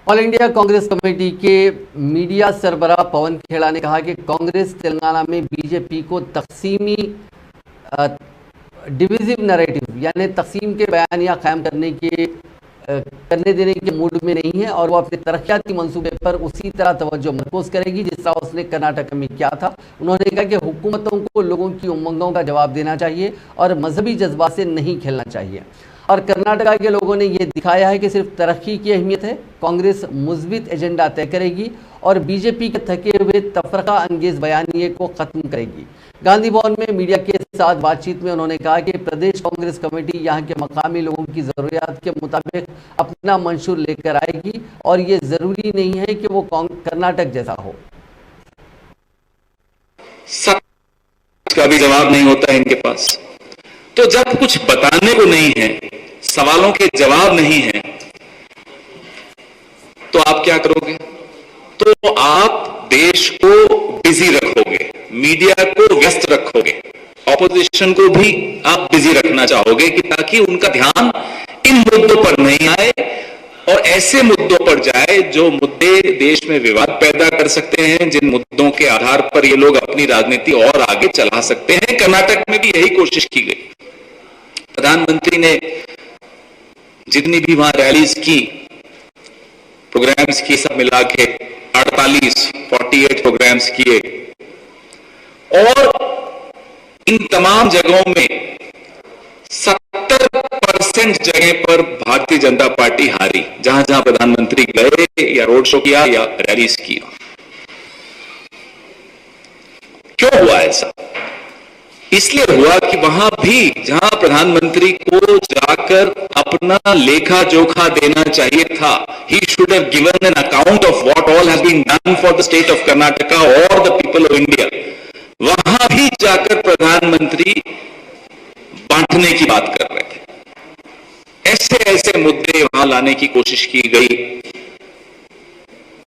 All India Congress committee के media सरबराह Pawan Khera ने कहा कि कांग्रेस तेलंगाना में बीजेपी को तकसीमी डिविजिव नैरेटिव यानी तकसीम के बयानियां कायम करने देने के मूड में नहीं है और वो अपने तरक्याती मंसूबे पर उसी तरह तवज्जो मरकूज करेगी जिस तरह उसने कर्नाटक में किया था। उन्होंने कहा कि हुकूमतों को लोगों की उमंगों का जवाब देना चाहिए और मजहबी जज्बात से नहीं खेलना चाहिए। और कर्नाटका के लोगों ने यह दिखाया है कि सिर्फ तरक्की की अहमियत है। कांग्रेस मुस्बित एजेंडा तय करेगी और बीजेपी के थके हुए तफरका अंगेज बयानिए को खत्म करेगी। गांधी भवन में मीडिया के साथ बातचीत में उन्होंने कहा कि प्रदेश कांग्रेस कमेटी यहां के मकामी लोगों की जरूरियात के मुताबिक अपना मंशूर लेकर आएगी और ये जरूरी नहीं है कि वो कर्नाटक जैसा हो। का भी जवाब नहीं होता है इनके पास। तो जब कुछ बताने को नहीं है, सवालों के जवाब नहीं है, तो आप क्या करोगे? तो आप देश को बिजी रखोगे, मीडिया को व्यस्त रखोगे, ऑपोजिशन को भी आप बिजी रखना चाहोगे कि ताकि उनका ध्यान इन मुद्दों पर नहीं आए और ऐसे मुद्दों पर जाए जो मुद्दे देश में विवाद पैदा कर सकते हैं, जिन मुद्दों के आधार पर ये लोग अपनी राजनीति और आगे चला सकते हैं। कर्नाटक में भी यही कोशिश की गई। प्रधानमंत्री ने जितनी भी वहां रैलीज की, प्रोग्राम्स की, सब मिला के 48 प्रोग्राम्स किए और इन तमाम जगहों में 70% जगह पर भारतीय जनता पार्टी हारी। जहां जहां प्रधानमंत्री गए या रोड शो किया या रैलीज किया। क्यों हुआ ऐसा? इसलिए हुआ कि वहां भी जहां प्रधानमंत्री को जाकर अपना लेखा जोखा देना चाहिए था, he should have given an account of what all has been done for the state of Karnataka or the people of India, वहां भी जाकर प्रधानमंत्री बांटने की बात कर रहे थे। ऐसे ऐसे मुद्दे वहां लाने की कोशिश की गई